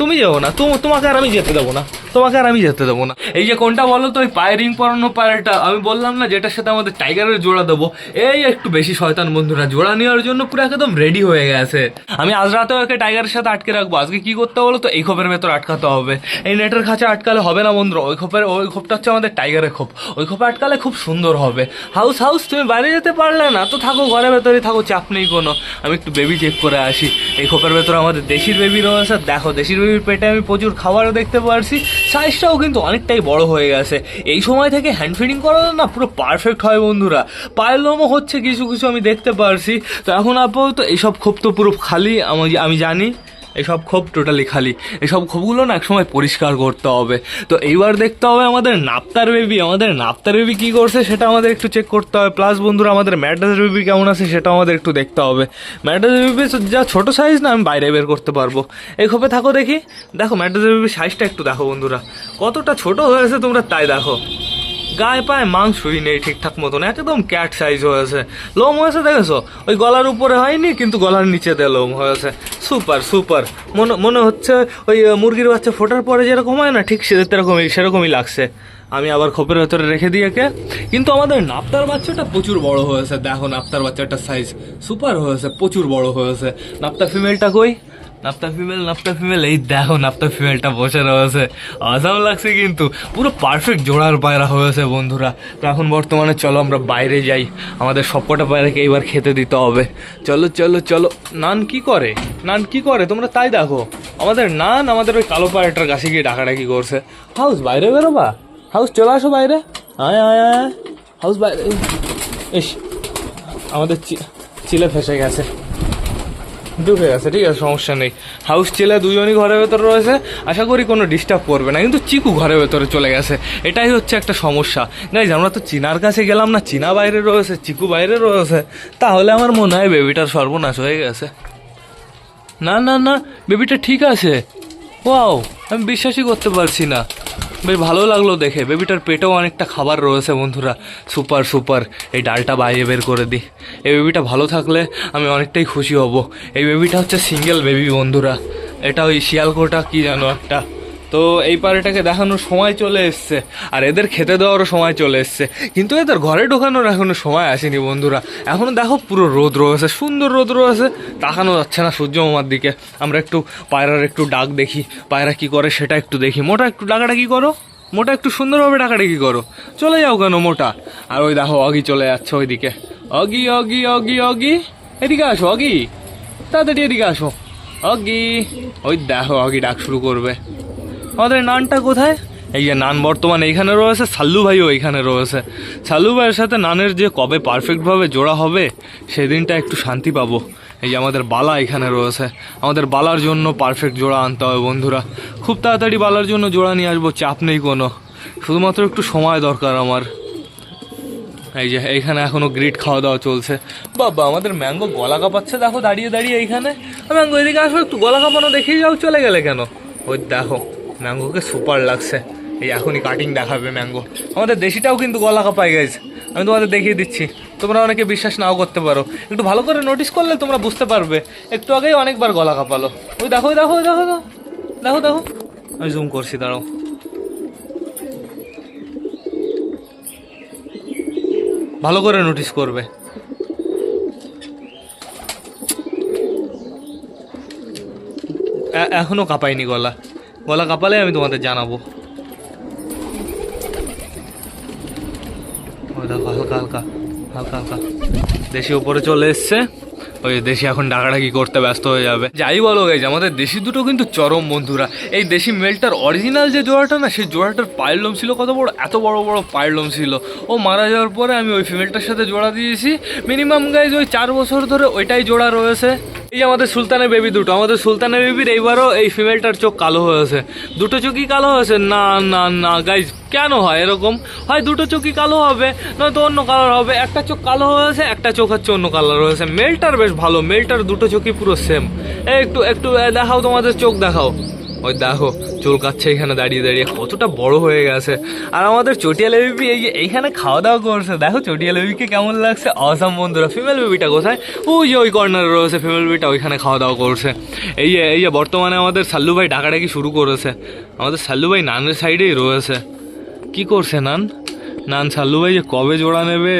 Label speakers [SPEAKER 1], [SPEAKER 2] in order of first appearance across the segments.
[SPEAKER 1] তুমি যাবো না, তোমাকে আর আমি যেতে দেবো না, তোমাকে আর আমি যেতে দেবো না। এই যে কোনটা বলো তো, ওই পায়ে রিং পরানো পায়রাটা আমি বললাম না, যেটার সাথে আমাদের টাইগারের জোড়া দেবো। এই একটু বেশি শয়তান বন্ধুরা, জোড়া নেওয়ার জন্য পুরো একদম রেডি হয়ে গেছে। আমি আজ রাতেও একে টাইগারের সাথে আটকে রাখবো। আজকে কি করতে বলো তো, এই খোপের ভেতর আটকাতে হবে। এই নেটের খাঁচা আটকালে হবে না বন্ধুরা, ওই খোপটা হচ্ছে আমাদের টাইগারের খোপ, ওই খোপে আটকালে খুব সুন্দর হবে। হাউস তুমি বাইরে যেতে পারলে না তো থাকো, ঘরের ভেতরেই থাকো, চাপ নেই কোনো। আমি একটু বেবি চেক করে আসি। এই খোপের ভেতরে আমাদের দেশির বেবি রয়েছে। দেখো দেশির বেবির পেটে আমি প্রচুর খাবারও দেখতে পারছি, সাইজটাও কিন্তু অনেকটাই বড় হয়ে গেছে। এই সময় থেকে হ্যান্ড ফিডিং করানো না পুরো পারফেক্ট হয় বন্ধুরা। পায়ের লোমও হচ্ছে কিছু কিছু, আমি দেখতে পারছি। তো এখন আপাতত এইসব খোপ তো পুরো খালি, আমি জানি এইসব খোপ টোটালি খালি। এইসব খোপগুলো না একসময় পরিষ্কার করতে হবে। তো এইবার দেখতে হবে আমাদের নাপ্তার বেবি কী করছে সেটা আমাদের একটু চেক করতে হবে। প্লাস বন্ধুরা আমাদের ম্যাড্রাস বেবি কেমন আছে সেটা আমাদের একটু দেখতে হবে। ম্যাড্রাস বেবি যা ছোটো সাইজ না, আমি বাইরে বের করতে পারবো। এই খোপে থাকো দেখি। দেখো ম্যাড্রাস বেবির সাইজটা একটু দেখো বন্ধুরা, কতটা ছোট হয়েছে তোমরা তাই দেখো। গায়ে পায়ে মাংসই নেই ঠিকঠাক মতন, একদম ক্যাট সাইজ হয়েছে। লোম হয়েছে দেখেছো, ওই গলার উপরে হয়নি কিন্তু গলার নিচেতে লোম হয়েছে। সুপার মনে হচ্ছে ওই মুরগির বাচ্চা ফোটার পরে যেরকম হয় না, ঠিক সেরকমই লাগছে। আমি আবার খোপের ভেতরে রেখে দিয়েকে। কিন্তু আমাদের নাপ্তার বাচ্চাটা প্রচুর বড় হয়েছে। দেখো নাপ্তার বাচ্চাটার সাইজ সুপার হয়েছে, প্রচুর বড় হয়েছে। নাপ্তার ফিমেলটা কই? নাপ্তা ফিমেল, এই দেখো নাপ্তা ফিমেলটা বসে রয়েছে। আসাম লাগছে কিন্তু, পুরো পারফেক্ট জোড়ার পায়রা হয়েছে বন্ধুরা। তো এখন বর্তমানে চলো আমরা বাইরে যাই, আমাদের সবকটা পায়রাকে এইবার খেতে দিতে হবে। চলো। নান কি করে তোমরা তাই দেখো। আমাদের ওই কালো পায়রাটার কাছে গিয়ে ডাকাডাকি করছে। হাউস বাইরে বেরোবা, হাউস চলে আসো বাইরে, আয় হাউস বাইরে। ইস, আমাদের চিলে ফেসে গেছে, ঢুকে গেছে। ঠিক আছে, সমস্যা নেই। হাউস ছেলে দুজনই ঘরের ভেতরে রয়েছে, আশা করি কোনো ডিস্টার্ব করবে না। কিন্তু চিকু ঘরের ভেতরে চলে গেছে, এটাই হচ্ছে একটা সমস্যা। গাইজ আমরা তো চিনার কাছে গেলাম না, চিনা বাইরে রয়েছে, চিকু বাইরে রয়েছে। তাহলে আমার মনে হয় বেবিটার সর্বনাশ হয়ে গেছে। না বেবিটা ঠিক আছে। ওয়াও, আমি বিশ্বাসই করতে পারছি না। বেশ ভালো লাগলো দেখে। বেবিটার পেটেও অনেকটা খাবার রয়েছে বন্ধুরা। সুপার। এই ডালটা বাইরে বের করে দিই। এই বেবিটা ভালো থাকলে আমি অনেকটাই খুশি হব। এই বেবিটা হচ্ছে সিঙ্গেল বেবি বন্ধুরা। এটা ওই শিয়ালকোটা কি জানো একটা। তো এই পাড়াটাকে দেখানোর সময় চলে এসছে, আর এদের খেতে দেওয়ারও সময় চলে এসছে। কিন্তু এদের ঘরে ঢোকানোর এখনো সময় আসেনি বন্ধুরা। এখনো দেখো পুরো রোদ রয়েছে, সুন্দর রোদ রয়েছে, তাকানো যাচ্ছে না সূর্য মামার দিকে। আমরা একটু পায়রার একটু ডাক দেখি, পায়রা কি করে সেটা একটু দেখি। মোটা একটু ডাকাডাকি করো, মোটা একটু সুন্দরভাবে ডাকাডাকি করো। চলে যাও কেন মোটা? আর ওই দেখো অগি চলে যাচ্ছে ওইদিকে। অগি এদিকে আসো, অগি তাড়াতাড়ি এদিকে আসো। অগি, ওই দেখো অগি ডাক শুরু করবে। আমাদের নানটা কোথায়? এই যে নান বর্তমানে এইখানে রয়েছে, সাল্লু ভাইও এইখানে রয়েছে। সাল্লু ভাইয়ের সাথে নানের যে কবে পারফেক্টভাবে জোড়া হবে সেদিনটা একটু শান্তি পাবো। এই যে আমাদের বালা এখানে রয়েছে, আমাদের বালার জন্য পারফেক্ট জোড়া আনতে হবে বন্ধুরা। খুব তাড়াতাড়ি বালার জন্য জোড়া নিয়ে আসবো, চাপ নেই কোনো, শুধুমাত্র একটু সময় দরকার আমার। এই যে এইখানে এখনো গ্রিড খাওয়া দাওয়া চলছে। বাবা আমাদের ম্যাঙ্গো গলা কাঁপাচ্ছে দেখো, দাঁড়িয়ে এইখানে। ম্যাঙ্গো এদিকে আসো, একটু গলা কাঁপানো দেখিয়ে যাও, চলে গেলে কেন? ওই দেখো ম্যাঙ্গোকে সুপার লাগছে। এই এখনই কাটিং দেখাবে ম্যাঙ্গো। আমাদের দেশিটাও কিন্তু গলা কাঁপায় গেছে, আমি তোমাদের দেখিয়ে দিচ্ছি। তোমরা অনেকে বিশ্বাস নাও করতে পারো, একটু ভালো করে নোটিস করলে তোমরা বুঝতে পারবে। একটু আগেই অনেকবার গলা কাঁপালো। ওই দেখো আমি জুম করছি, দাঁড়াও। ভালো করে নোটিস করবে। এখনো কাঁপাইনি গলা কাঁপালে আমি তোমাদের জানাবো। দেখো হালকা দেশি উপরে চলে এসছে। ওই দেশি এখন ডাকাডাকি করতে ব্যস্ত হয়ে যাবে। যাই বলো গাইজ, আমাদের দেশি দুটো কিন্তু চরম বন্ধুরা। এই দেশি মেলটার অরিজিনাল যে জোড়াটা না, সেই জোড়াটার পায়ের লোম ছিল কত বড়, এত বড় পায়ের লোম ছিল। ও মারা যাওয়ার পরে আমি ওই ফিমেলটার সাথে জোড়া দিয়েছি। মিনিমাম গাইজ ওই 4 বছর ধরে ওইটাই জোড়া রয়েছে। এই যে আমাদের সুলতানের বেবি দুটো, আমাদের সুলতানের বেবির এইবারও এই ফিমেলটার চোখ কালো হয়েছে। দুটো চোখই কালো হয়েছে। না গাইজ, কেন হয় এরকম? হয় দুটো চোখই কালো হবে, নয়তো অন্য কালার হবে। একটা চোখ কালো হয়েছে, একটা চোখ হচ্ছে অন্য কালার হয়েছে। মেলটার বেশ ভালো, মেলটার দুটো চোখই পুরো সেম। একটু দেখাও, তোমাদের চোখ দেখাও। ওই দেখো চুলকাচ্ছে এখানে দাঁড়িয়ে দাঁড়িয়ে, কতটা বড় হয়ে গেছে। আর আমাদের চটিয়াল বেবি এই যে এইখানে খাওয়া দাওয়া করছে, দেখো চটিয়াল বেবিকে কেমন লাগছে, অসাম বন্ধুরা। ফিমেল বেবিটা কোথায়? ওই যে ওই কর্নারে রয়েছে ফিমেল বেবিটা, ওইখানে খাওয়া দাওয়া করছে। এই যে বর্তমানে আমাদের সাল্লু ভাই ডাকাডাকি শুরু করেছে। আমাদের সাল্লু ভাই নানের সাইডেই রয়েছে। কি করছে নান সাল্লু ভাই যে কবে জোড়া নেবে,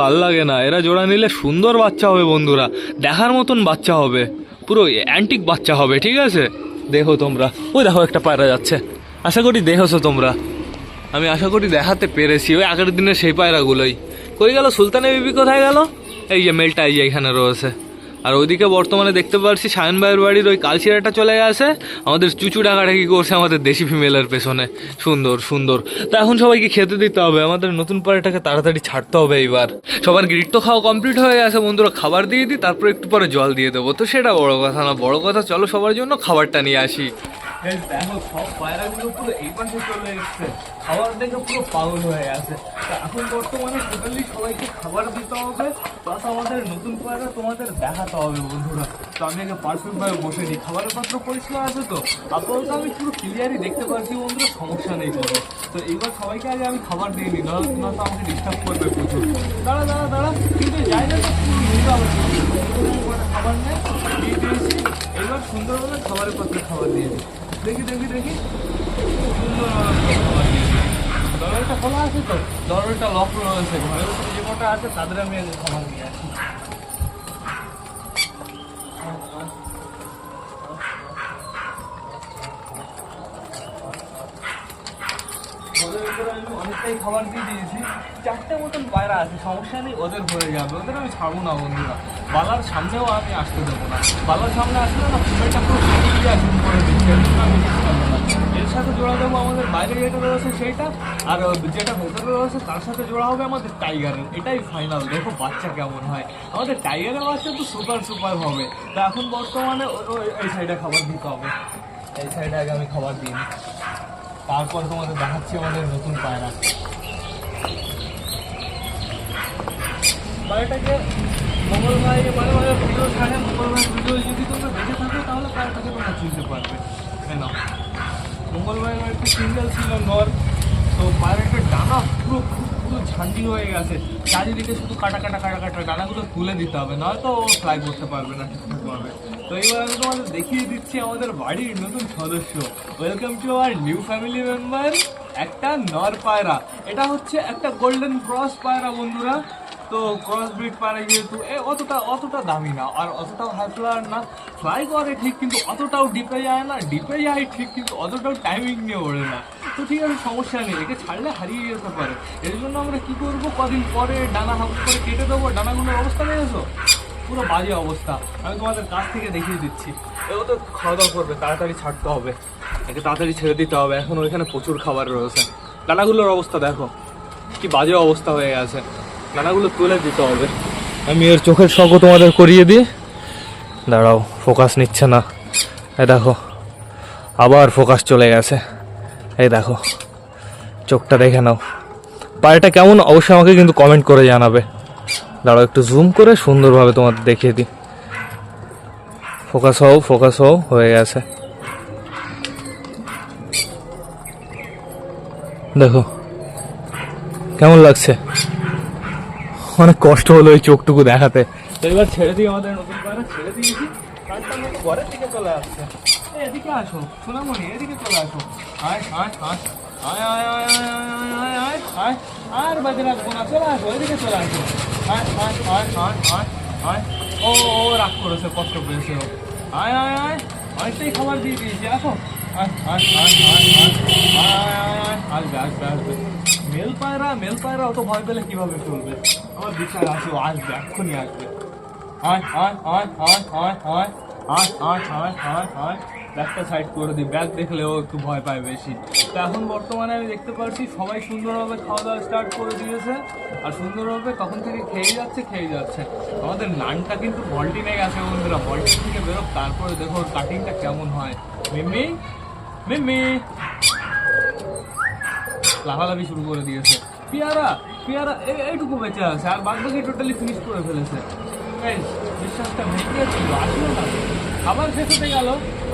[SPEAKER 1] ভাল লাগে না। এরা জোড়া নিলে সুন্দর বাচ্চা হবে বন্ধুরা, দেখার মতন বাচ্চা হবে, পুরো অ্যান্টিক বাচ্চা হবে, ঠিক আছে? দেখো তোমরা, ওই দেখো একটা পায়রা যাচ্ছে, আশা করি দেখেছো তোমরা, আমি আশা করি দেখাতে পেরেছি। ওই আগের দিনের সেই পায়রাগুলোই। কই গেল সুলতানের বিবি, কোথায় গেল? এই যে মেলটা এই যে এখানে রয়েছে। আর ওইদিকে বর্তমানে দেখতে পাচ্ছি সায়ন ভাইয়ের বাড়ির ওই কালচিরাটা চলে গেছে, আমাদের চুচু ডাকাডাকি করছে আমাদের দেশি ফিমেলের পেছনে। সুন্দর সুন্দর। তা এখন সবাইকে খেতে দিতে হবে, আমাদের নতুন পায়রাটাকে তাড়াতাড়ি ছাড়তে হবে এইবার। সবার গ্রিড তো খাওয়া কমপ্লিট হয়ে গেছে বন্ধুরা, খাবার দিয়ে দিই, তারপর একটু পরে জল দিয়ে দেবো। তো সেটা বড় কথা না, বড় কথা চলো সবার জন্য খাবারটা নিয়ে আসি। দেখো সব পায়রাগুলো পুরো এই পাশে চলে এসছে, খাবার দেখে পুরো পাগল হয়ে গেছে। তা এখন বর্তমানে টোটালি সবাইকে খাবার দিতে হবে, প্লাস আমাদের নতুন পায়রা তোমাদের দেখাতে হবে বন্ধুরা। তো আমি আগে পারফেক্টভাবে বসে দিই, খাবারের পাত্র পরিষ্কার আছে তো, আপাতত আমি পুরো ক্লিয়ারই দেখতে পাচ্ছি বন্ধুরা, সমস্যা নেই কোনো। তো এইবার সবাইকে আগে আমি খাবার দিয়ে নিই, নয়তো আমাকে ডিস্টার্ব করবে প্রচুর। দাঁড়া কিন্তু যাই না তো পুরো নিতে হবে, খাবার নেই দিয়ে দিয়েছি। এইবার সুন্দরভাবে খাবারের পাত্রে খাবার দিয়ে দিই। দেখি দরজাটা খোলা আছে তো, দরজাটা লক রয়েছে, ঘরের উপরে যে কটা আছে তাদের আমি আগে খাবার নিয়ে আসি। ওদের উপরে আমি অনেকটাই খাবার দিয়ে দিয়েছি, 4টে মতন পায়রা আছে, সমস্যা নেই, ওদের হয়ে যাবে, ওদের আমি ছাড়বো না বন্ধুরা। বালার সামনেও আমি আসতে দেবো না, বালার সামনে আসলে না ফিমেলটা পুরো জুম করে দিচ্ছে, এর জন্য আমি কিছু করবো না। এর সাথে জোড়া দেবো আমাদের বাইরে যেটা রয়েছে সেইটা, আর যেটা ভেতরে রয়েছে তার সাথে জোড়া হবে আমাদের টাইগারের, এটাই ফাইনাল। দেখো বাচ্চা কেমন হয়, আমাদের টাইগারের বাচ্চা তো সুপার হবে। তা এখন বর্তমানে এই সাইডে খাবার দিতে হবে, এই সাইডে আগে আমি খাবার দিই, তারপর তোমাদের দেখাচ্ছি আমাদের নতুন পায়রা। পায়রাটাকে মঙ্গল ভাই মানে ভিডিও ছাড়ে, মঙ্গল ভাইয়ের ভিডিও যদি তোমরা দেখে থাকো তাহলে পায়রাটাকে তোমরা চিনতে পারবে। কেন মঙ্গল ভাইয়ের একটা সিঙ্গেল ছিল নর, তো পায়রাটার ডানা পুরো ঝাঁঝি হয়ে গেছে, চারিদিকে শুধু কাটা ডানাগুলো তুলে দিতে হবে, নয়তো ও ফ্লাই করতে পারবে না ঠিকঠাকভাবে। তো এইবার আমি তোমাদের দেখিয়ে দিচ্ছি আমাদের বাড়ির নতুন সদস্য। Welcome to our new family member, একটা নর পায়রা। এটা হচ্ছে একটা গোল্ডেন ক্রস পায়রা বন্ধুরা। তো ক্রস ব্রিড পায়রা যেহেতু অতটা দামি না, আর অতটাও হাই ফ্লায়ার না, ফ্লাই করে ঠিক কিন্তু অতটাও ডিপে যায় না, ডিপে যায় ঠিক কিন্তু অতটাও টাইমিং নিয়ে ওড়ে না। তো ঠিক আছে, সমস্যা নেই, একে ছাড়লে হারিয়ে যেতে পারে। এর জন্য আমরা কি করবো, কদিন পরে ডানা হাফ করে কেটে দেবো। ডানাগুলোর অবস্থা নিয়েছো, পুরো বাজে অবস্থা, আমি তোমাদের কাছ থেকে দেখিয়ে দিচ্ছি। এও তো খাওয়া দাওয়া করবে, তাড়াতাড়ি ছাড়তে হবে, একে তাড়াতাড়ি ছেড়ে দিতে হবে, এখন ওইখানে প্রচুর খাবার রয়েছে। ডানাগুলোর অবস্থা দেখো কি বাজে অবস্থা হয়ে গেছে, ডানাগুলো তুলে দিতে হবে। আমি এর চোখের শখও তোমাদের করিয়ে দিই, দাঁড়াও, ফোকাস নিচ্ছে না, এই দেখো আবার ফোকাস চলে গেছে, এই দেখো চোখটা দেখে নাও। পায়রাটা কেমন অবশ্যই আমাকে কিন্তু কমেন্ট করে জানাবে। দাঁড়াও একটু জুম করে সুন্দরভাবে তোমাদের দেখিয়ে দিই। ফোকাস হও, হয়ে গেছে, দেখো কেমন লাগছে, অনেক কষ্ট হলো এই চোখটুকু দেখাতে। তো এবার ছেড়ে দিই, আমাদের নতুন পায়রা ছেড়ে দিয়েছি, কারটা আমাকে ঘরের দিকে চলে আসছে। এদিকে আসো সোনামণি, এদিকে চলে আসো, আয় আর বাজে রাখবো না, চলে আসো, এদিকে চলে আসো, ও রাগ করেছে, কষ্ট পেয়েছে ও, অনেকটাই খাবার দিয়ে দিয়েছি, আসো, আসবে। মেল পায়রা অত ভয় পেলে কিভাবে চলবে, আমার বিশ্বাস আছে ও আসবে, এক্ষুনি আসবে। ব্যাগটা সাইড করে দিই, ব্যাগ দেখলেও একটু ভয় পায় বেশি। তো এখন বর্তমানে আমি দেখতে পাচ্ছি সবাই সুন্দরভাবে খাওয়া দাওয়া স্টার্ট করে দিয়েছে, আর সুন্দরভাবে তখন থেকে খেয়ে যাচ্ছে। আমাদের নানটা কিন্তু ভল্টিনে গেছে বন্ধুরা, ভল্টিন থেকে বেরোক, তারপরে দেখো ওর কাটিংটা কেমন হয়। মিম্মি লাফালাফি শুরু করে দিয়েছে। পিয়ারা এইটুকু বেঁচে আছে, আর বাদ বাকি টোটালি ফিনিশ করে ফেলেছে। বিশ্বাসটা ভেঙে ছিল, আসলো না, আবার শেষ হতে গেল,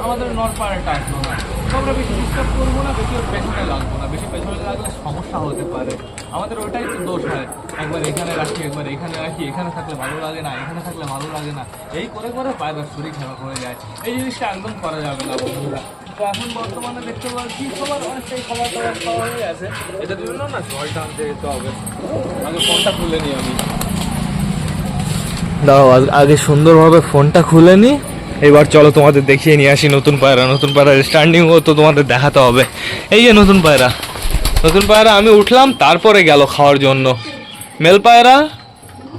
[SPEAKER 1] আমাদের নর পায়রাটা আসলো না। তো আমরা বেশি ডিস্টার্ব করবো না, বেশি ওর পেছনে লাগবো না, বেশি পেছনে লাগলে সমস্যা হতে পারে। আমাদের ওটাই তো দোষ হয়, একবার এখানে রাখি একবার এখানে রাখি, এখানে থাকলে ভালো লাগে না এখানে থাকলে ভালো লাগে না, এই করে করে পায়রার শরীর খারাপ হয়ে যায়। এই জিনিসটা একদম করা যাবে না বন্ধুরা। তো এখন বর্তমানে দেখতে পাচ্ছি সবার অনেকটাই খাবার দাবার খাওয়া হয়ে গেছে, এটার জন্য না জলটা আনতে যেতে হবে। আগে ফোনটা খুলে নিই আমি, দাও আগে সুন্দরভাবে ফোনটা খুলে নিই। এবার চলো তোমাদের দেখিয়ে নিয়ে আসি নতুন পায়রা। নতুন পায়রার স্ট্যান্ডিংও তো তোমাদের দেখাতে হবে। এই যে নতুন পায়রা, নতুন পায়রা আমি উঠলাম তারপরে গেল খাওয়ার জন্য। মেল পায়রা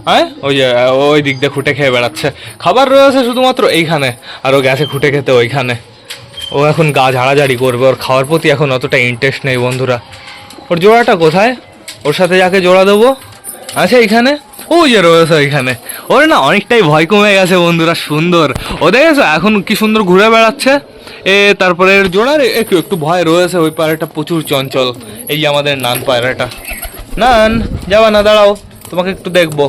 [SPEAKER 1] হ্যাঁ ওই যে ওই দিক দিয়ে খুঁটে খেয়ে বেড়াচ্ছে, খাবার রয়েছে শুধুমাত্র এইখানে, আর ও গেছে খুঁটে খেতে ওইখানে। ও এখন গা ঝাড়াঝাড়ি করবে, ওর খাওয়ার প্রতি এখন অতটা ইন্টারেস্ট নেই বন্ধুরা। ওর জোড়াটা কোথায়? ওর সাথে যাকে জোড়া দেবো আছে এইখানে, ওই যে রয়েছে ওইখানে। ওর না অনেকটাই ভয় কমে গেছে বন্ধুরা, সুন্দর ও দেখেছো এখন কি সুন্দর ঘুরে বেড়াচ্ছে। তারপরে এর জোড়ার একটু একটু ভয় রয়েছে, ওই পায়রাটা প্রচুর চঞ্চল। এই যে আমাদের নান পায়রাটা, নান যাবা না, দাঁড়াও তোমাকে একটু দেখবো।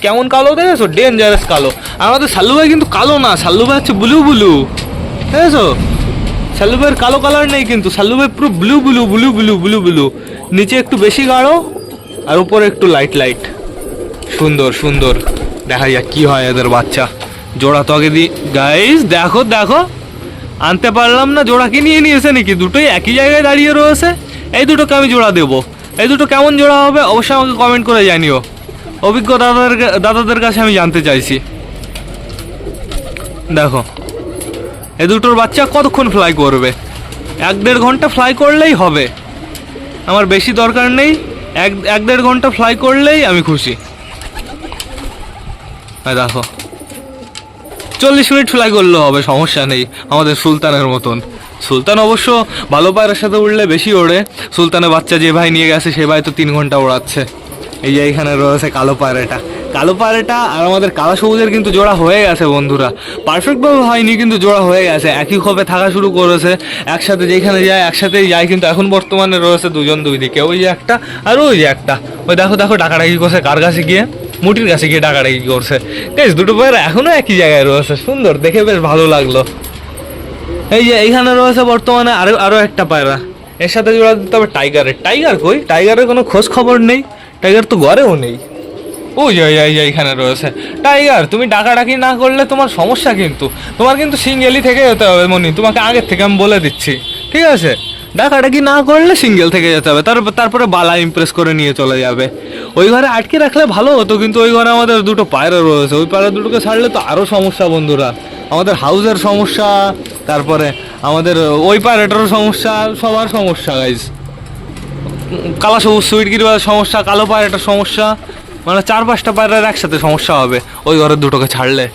[SPEAKER 1] কেমন কালো দেখেছো, ডেঞ্জারাস কালো। আর আমাদের সাল্লু ভাই কিন্তু কালো না, সাল্লু ভাই হচ্ছে ব্লু ব্লু, দেখেছো? সাল্লু ভাইয়ের কালো কালার নেই কিন্তু, সাল্লু ভাই পুরো blue blue blue blue blue blue, নিচে একটু বেশি গাঢ় আর উপরে একটু লাইট লাইট। সুন্দর সুন্দর, দেখা যাক কি হয় এদের বাচ্চা। জোড়া তো আগে দিই গাইস, দেখো দেখো আনতে পারলাম না, জোড়া কি নিয়ে নিয়েছে নাকি? দুটোই একই জায়গায় দাঁড়িয়ে রয়েছে। এই দুটোকে আমি জোড়া দেবো, এই দুটো কেমন জোড়া হবে অবশ্যই আমাকে কমেন্ট করে জানিও, অভিজ্ঞ দাদাদের কাছে আমি জানতে চাইছি। দেখো এই দুটোর বাচ্চা কতক্ষণ ফ্লাই করবে, 1-1.5 ঘন্টা ফ্লাই করলেই হবে, আমার বেশি দরকার নেই। 1-1.5 ঘন্টা ফ্লাই করলেই আমি খুশি। দেখো 40 মিনিট ফ্লাই করলেও হবে, সমস্যা নেই। আমাদের সুলতানের মতন, সুলতান অবশ্য ভালো পায়রার সাথে উড়লে বেশি ওড়ে। সুলতানের বাচ্চা যে ভাই নিয়ে গেছে সে ভাই তো 3 ঘন্টা ওড়াচ্ছে। এই যে এইখানে রয়েছে কালো পায়রাটা, কালো পায়রাটা আর আমাদের কালো সবুজের কিন্তু জোড়া হয়ে গেছে বন্ধুরা। পারফেক্টভাবে হয়নি কিন্তু জোড়া হয়ে গেছে, একই খোপে থাকা শুরু করেছে, একসাথে যেখানে যায় একসাথেই যায়। কিন্তু এখন বর্তমানে রয়েছে দুজন দুই দিকে, ওই যে একটা আর ওই যে একটা। ওই দেখো দেখো ডাকাডাকি করছে কার কাছে গিয়ে, মুটির কাছে গিয়ে ডাকাডাকি করছে। গাইস দুটো পায়রা এখনো একই জায়গায় রয়েছে, সুন্দর দেখে বেশ ভালো লাগলো। এই যে এইখানে রয়েছে বর্তমানে আরো একটা পায়রা, এর সাথে জোড়া দিতে হবে টাইগারের। টাইগার কই? টাইগারের কোনো খোঁজ খবর নেই, টাইগার তো ঘরেও নেই। ওই যে এইখানে রয়েছে টাইগার। তুমি ডাকাডাকি না করলে তোমার সমস্যা, কিন্তু তোমার কিন্তু সিঙ্গেলই থেকে যেতে হবে মনি, তোমাকে আগের থেকে আমি বলে দিচ্ছি, ঠিক আছে? ডাকাডাকি না করলে সিঙ্গেল থেকে যেতে হবে, তারপরে বালা ইমপ্রেস করে নিয়ে চলে যাবে। ওই ঘরে আটকে রাখলে ভালো হতো, কিন্তু ওই ঘরে আমাদের দুটো পায়রা রয়েছে, ওই পায়রা দুটোকে ছাড়লে তো আরও সমস্যা বন্ধুরা। আমাদের হাউসের সমস্যা, তারপরে আমাদের ওই পায়রাটারও সমস্যা, সবার সমস্যা গাইজ। কালো সবুজ সুইটগিরিবাজের সমস্যা, কালো পায়রাটার সমস্যা, মানে 4-5টা পায়রার একসাথে সমস্যা হবে ওই ঘরের দুটোকে ছাড়লে।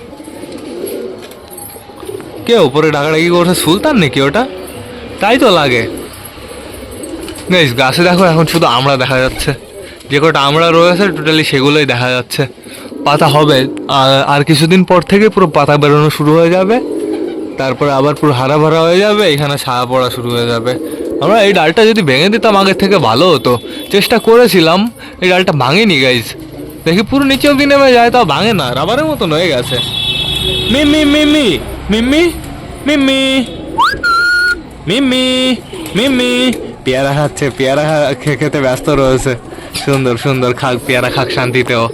[SPEAKER 1] কে ওপরে ডাকাডাকি করছে, সুলতান নাকি ওটা? তাই তো লাগে। গাইস গাছে দেখো এখন শুধু আমড়া দেখা যাচ্ছে, যে কটা আমড়া রয়েছে টোটালি সেগুলোই দেখা যাচ্ছে। পাতা হবে আর কিছুদিন পর থেকে পুরো পাতা বেরোনো শুরু হয়ে যাবে, তারপরে আবার পুরো হারা ভরা হয়ে যাবে, এখানে ছায়া পড়া শুরু হয়ে যাবে। আমরা এই ডালটা যদি ভেঙে দিতাম আগের থেকে ভালো হতো, চেষ্টা করেছিলাম, এই ডালটা ভাঙেনি গাইজ। দেখি পুরো নিচে অব্দি নেমে যায়, তাও ভাঙে না, রাবারের মতন হয়ে গেছে। মিম্মি মিম্মি মিম্মি মিম্মি মিম্মি মিম্মি পেয়ারা খাচ্ছে, পেয়ারা খেতে ব্যস্ত রয়েছে। সুন্দর সুন্দর খাক, পেয়ারা খাক শান্তিতেও।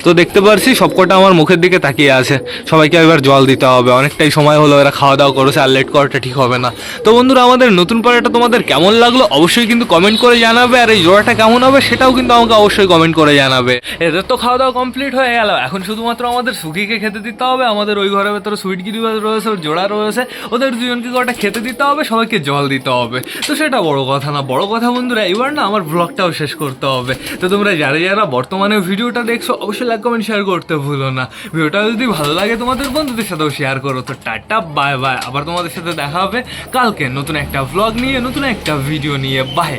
[SPEAKER 1] তো দেখতে পারছি সবকটা আমার মুখের দিকে তাকিয়ে আছে, সবাইকে এবার জল দিতে হবে, অনেকটাই সময় হলো, এরা খাওয়া দাওয়া করেছে, আর লেট করাটা ঠিক হবে না। তো বন্ধুরা আমাদের নতুন পায়রাটা তোমাদের কেমন লাগলো অবশ্যই কিন্তু কমেন্ট করে জানাবে, আর এই জোড়াটা কেমন হবে সেটাও কিন্তু আমাকে অবশ্যই কমেন্ট করে জানাবে। এদের তো খাওয়া দাওয়া কমপ্লিট হয়ে গেল, এখন শুধুমাত্র আমাদের সুখিকে খেতে দিতে হবে। আমাদের ওই ঘরের ভেতরে সুইটগিরিবাজ রয়েছে, ওর জোড়া রয়েছে, ওদের দুজনকে কটা খেতে দিতে হবে, সবাইকে জল দিতে হবে। তো সেটা বড় কথা না, বড় কথা বন্ধুরা এবার না আমার ব্লগটাও শেষ করতে হবে। তো তোমরা যারা বর্তমানে ভিডিওটা দেখছো অবশ্যই লাইক কমেন্ট শেয়ার করতে ভুলো না। ভিডিওটা যদি ভালো লাগে তোমাদের বন্ধুদের সাথেও শেয়ার করো। তো টাটা বাই বাই, আবার তোমাদের সাথে দেখা হবে কালকে নতুন একটা ভ্লগ নিয়ে, নতুন একটা ভিডিও নিয়ে। বাই।